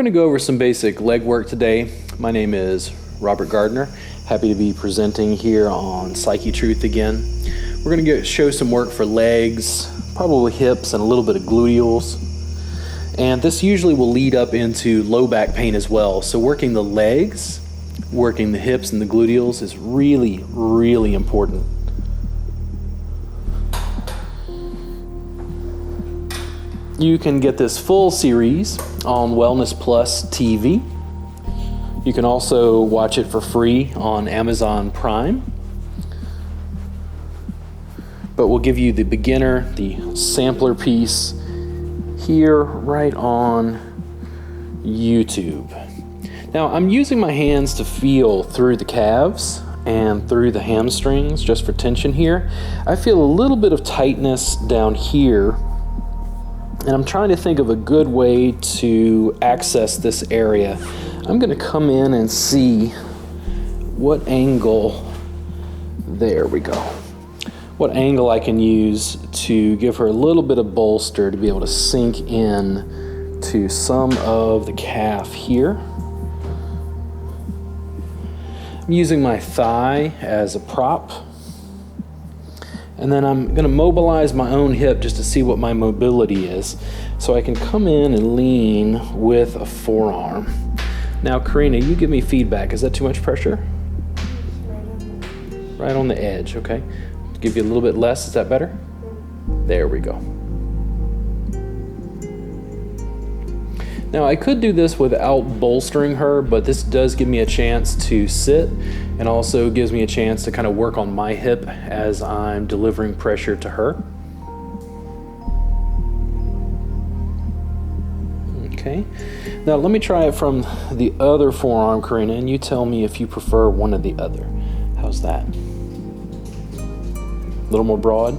going to go over some basic leg work today. My name is Robert Gardner. Happy to be presenting here on Psychetruth again. We're going to show some work for legs, probably hips, and a little bit of gluteals. And this usually will lead up into low back pain as well. So working the legs, working the hips and the gluteals is really, really important. You can get this full series on WellnessPlus TV. You can also watch it for free on Amazon Prime. But we'll give you the beginner, the sampler piece here right on YouTube. Now I'm using my hands to feel through the calves and through the hamstrings just for tension here. I feel a little bit of tightness down here, and I'm trying to think of a good way to access this area. I'm going to come in and see what angle, there we go, what angle I can use to give her a little bit of bolster to be able to sink in to some of the calf here. I'm using my thigh as a prop. And then I'm going to mobilize my own hip just to see what my mobility is. So I can come in and lean with a forearm. Now, Karina, you give me feedback. Is that too much pressure? Right on the edge, okay. Give you a little bit less, is that better? There we go. Now, I could do this without bolstering her, but this does give me a chance to sit and also gives me a chance to kind of work on my hip as I'm delivering pressure to her. Okay, now let me try it from the other forearm, Karina, and you tell me if you prefer one or the other. How's that? A little more broad?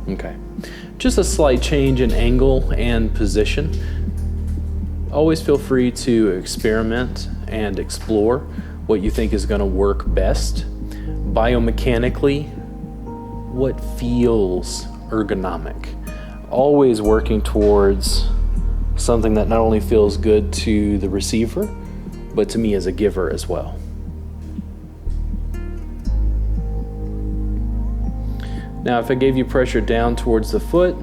Okay, just a slight change in angle and position. Always feel free to experiment and explore what you think is going to work best. Biomechanically, what feels ergonomic. Always working towards something that not only feels good to the receiver, but to me as a giver as well. Now, if I gave you pressure down towards the foot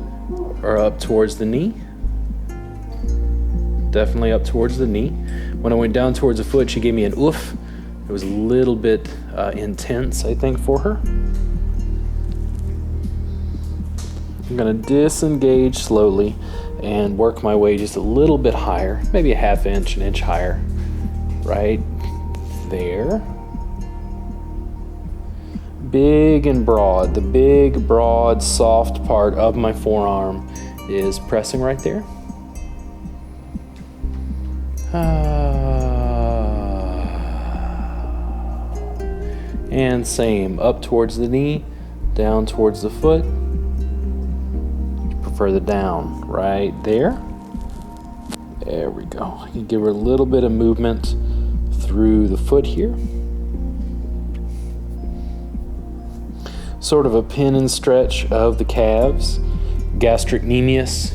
or up towards the knee, definitely up towards the knee. When I went down towards the foot, she gave me an oof. It was a little bit intense, I think, for her. I'm gonna disengage slowly and work my way just a little bit higher, maybe a half inch, an inch higher, right there. Big and broad. The big, broad, soft part of my forearm is pressing right there. And same, up towards the knee, down towards the foot. Prefer the down, right there. There we go. I can give her a little bit of movement through the foot here. Sort of a pin and stretch of the calves. Gastrocnemius.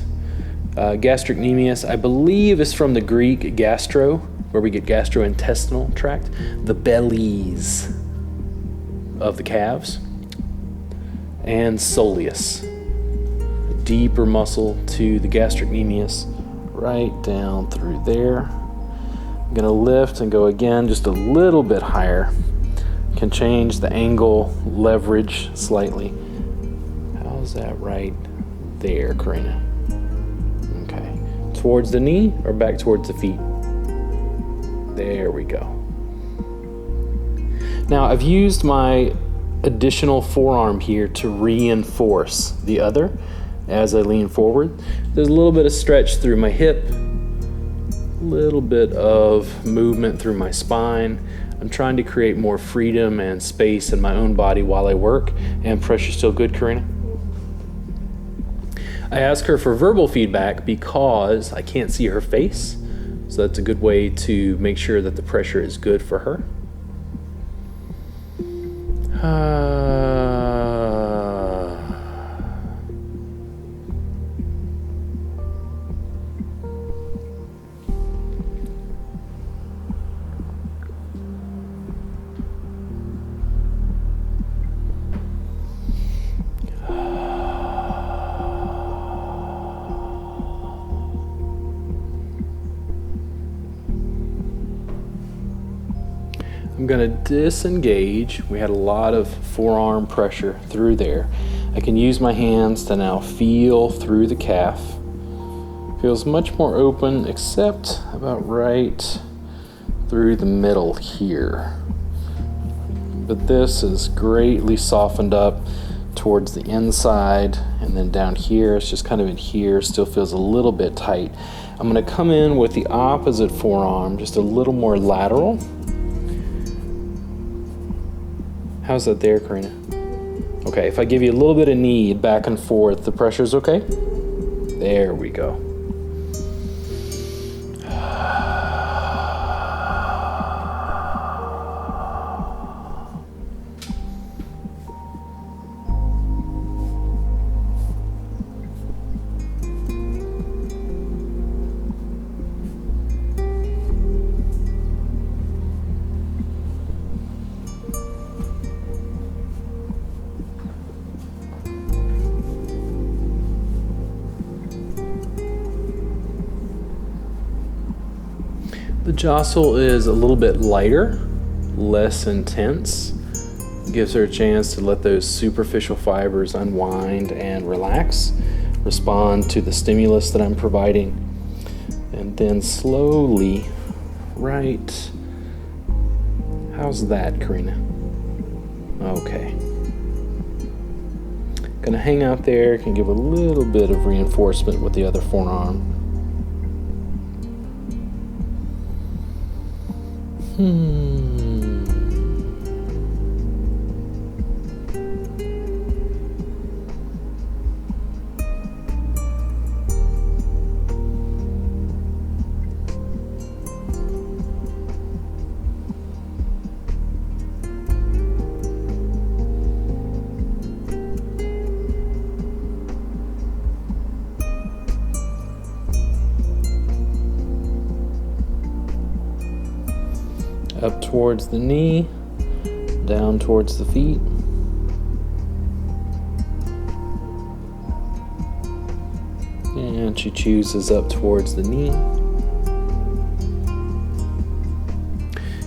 Gastrocnemius, I believe, is from the Greek gastro, where we get gastrointestinal tract, the bellies of the calves, and soleus, a deeper muscle to the gastrocnemius, right down through there. I'm gonna lift and go again just a little bit higher. Can change the angle, leverage slightly. How's that right there, Karina? Okay, towards the knee or back towards the feet? There we go. Now I've used my additional forearm here to reinforce the other as I lean forward. There's a little bit of stretch through my hip, a little bit of movement through my spine. I'm trying to create more freedom and space in my own body while I work. And pressure still good, Karina? I ask her for verbal feedback because I can't see her face. So that's a good way to make sure that the pressure is good for her. I'm gonna disengage. We had a lot of forearm pressure through there. I can use my hands to now feel through the calf. Feels much more open, except about right through the middle here. But this is greatly softened up towards the inside, and then down here, it's just kind of in here, still feels a little bit tight. I'm gonna come in with the opposite forearm, just a little more lateral. How's that there, Karina? Okay, if I give you a little bit of knead back and forth, the pressure's okay? There we go. The jostle is a little bit lighter, less intense. Gives her a chance to let those superficial fibers unwind and relax, respond to the stimulus that I'm providing, and then slowly, right. How's that, Karina? Okay. Gonna hang out there, can give a little bit of reinforcement with the other forearm. Up towards the knee, down towards the feet. And she chooses up towards the knee.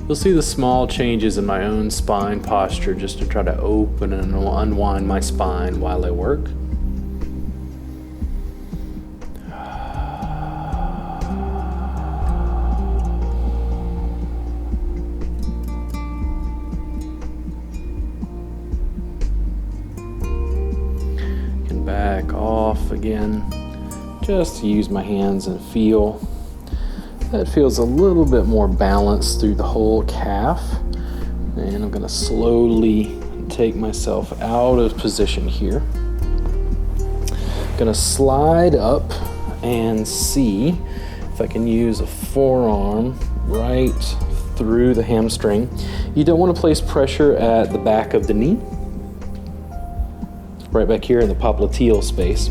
You'll see the small changes in my own spine posture just to try to open and unwind my spine while I work. Back off again, just to use my hands and feel. That feels a little bit more balanced through the whole calf. And I'm gonna slowly take myself out of position here. Gonna slide up and see if I can use a forearm right through the hamstring. You don't want to place pressure at the back of the knee, right back here in the popliteal space,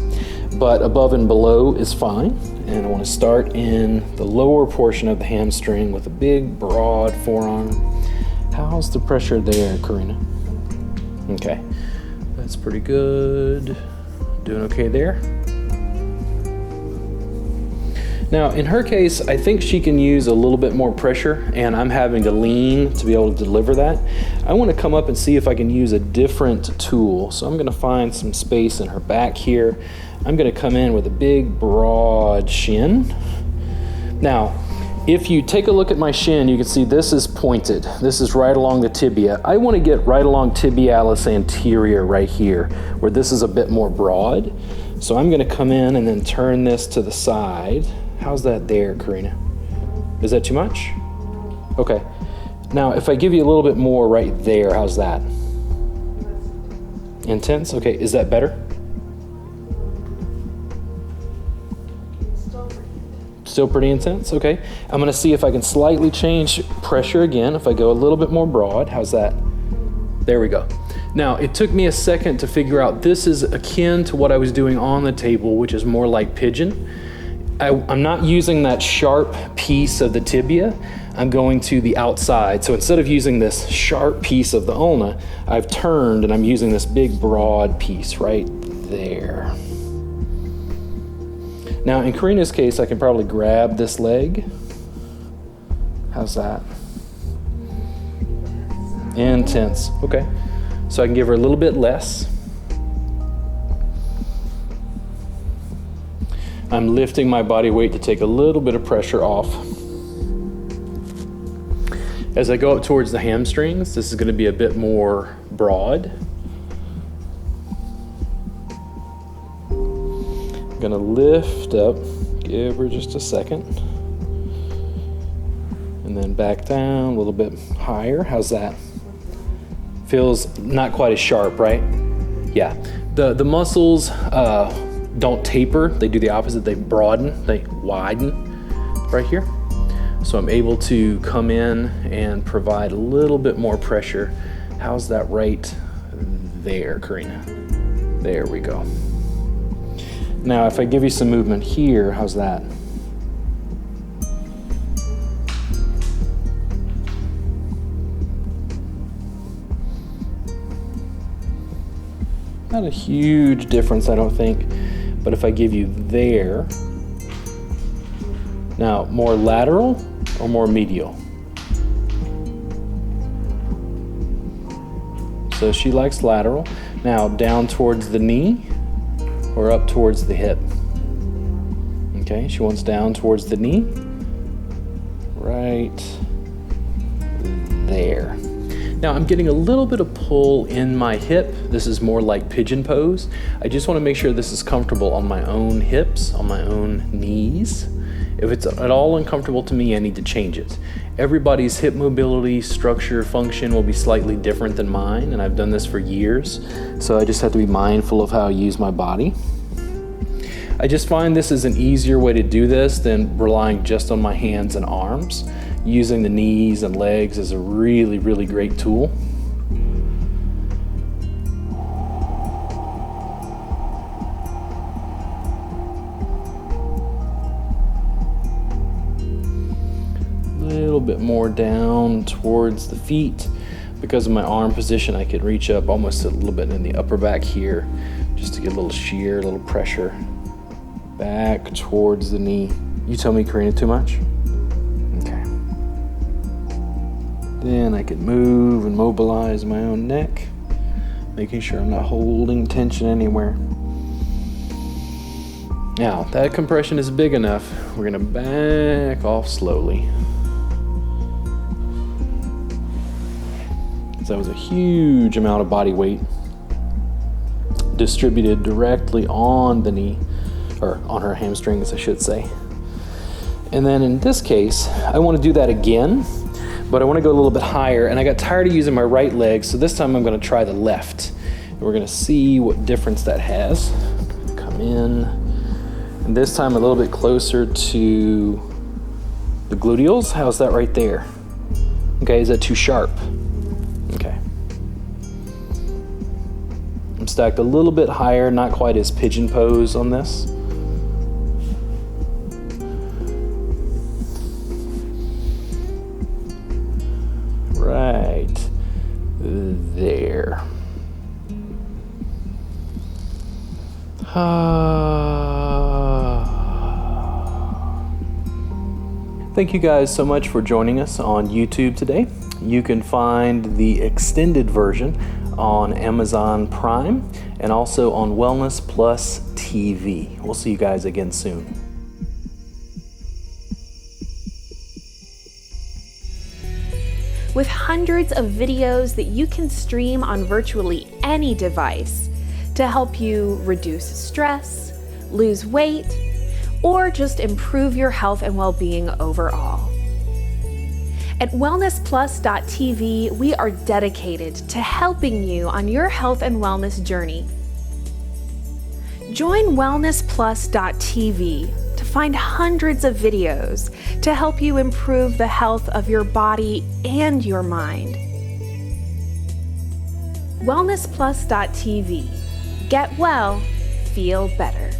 but above and below is fine. And I want to start in the lower portion of the hamstring with a big broad forearm. How's the pressure there, Karina? Okay, that's pretty good. Doing okay there. Now, in her case, I think she can use a little bit more pressure, and I'm having to lean to be able to deliver that. I want to come up and see if I can use a different tool. So I'm going to find some space in her back here. I'm going to come in with a big, broad shin. Now, if you take a look at my shin, you can see this is pointed. This is right along the tibia. I want to get right along tibialis anterior right here, where this is a bit more broad. So I'm going to come in and then turn this to the side. How's that there, Karina? Is that too much? Okay. Now, if I give you a little bit more right there, how's that? Intense? Okay, is that better? Still pretty intense? Okay. I'm gonna see if I can slightly change pressure again. If I go a little bit more broad, how's that? There we go. Now, it took me a second to figure out this is akin to what I was doing on the table, which is more like pigeon. I'm not using that sharp piece of the tibia. I'm going to the outside. So instead of using this sharp piece of the ulna, I've turned and I'm using this big broad piece right there. Now in Karina's case, I can probably grab this leg. How's that? Intense. Okay. So I can give her a little bit less. I'm lifting my body weight to take a little bit of pressure off. As I go up towards the hamstrings, this is going to be a bit more broad. I'm going to lift up, give her just a second. And then back down a little bit higher. How's that? Feels not quite as sharp, right? Yeah. The muscles don't taper. They do the opposite. They broaden, they widen right here. So I'm able to come in and provide a little bit more pressure. How's that right there, Karina? There we go. Now, if I give you some movement here, how's that? Not a huge difference, I don't think, but if I give you there, now more lateral or more medial? So she likes lateral. Now down towards the knee or up towards the hip? Okay, she wants down towards the knee, right there. Now I'm getting a little bit of pull in my hip. This is more like pigeon pose. I just want to make sure this is comfortable on my own hips, on my own knees. If it's at all uncomfortable to me, I need to change it. Everybody's hip mobility, structure, function will be slightly different than mine, and I've done this for years, so I just have to be mindful of how I use my body. I just find this is an easier way to do this than relying just on my hands and arms. Using the knees and legs is a really, really great tool. A little bit more down towards the feet. Because of my arm position, I could reach up almost a little bit in the upper back here, just to get a little shear, a little pressure. Back towards the knee. You tell me, Karina, too much? Okay. Then I could move and mobilize my own neck, making sure I'm not holding tension anywhere. Now, that compression is big enough. We're gonna back off slowly. So that was a huge amount of body weight distributed directly on the knee, or on her hamstrings, I should say. And then in this case, I want to do that again, but I want to go a little bit higher, and I got tired of using my right leg, so this time I'm going to try the left. And we're going to see what difference that has. Come in, and this time a little bit closer to the gluteals. How's that right there? Okay, is that too sharp? Okay. I'm stacked a little bit higher, not quite as pigeon pose on this. Right there. Thank you guys so much for joining us on YouTube today. You can find the extended version on Amazon Prime and also on WellnessPlus TV. We'll see you guys again soon. With hundreds of videos that you can stream on virtually any device to help you reduce stress, lose weight, or just improve your health and well-being overall. At WellnessPlus.tv, we are dedicated to helping you on your health and wellness journey. Join WellnessPlus.tv to find hundreds of videos to help you improve the health of your body and your mind. WellnessPlus.tv. Get well, feel better.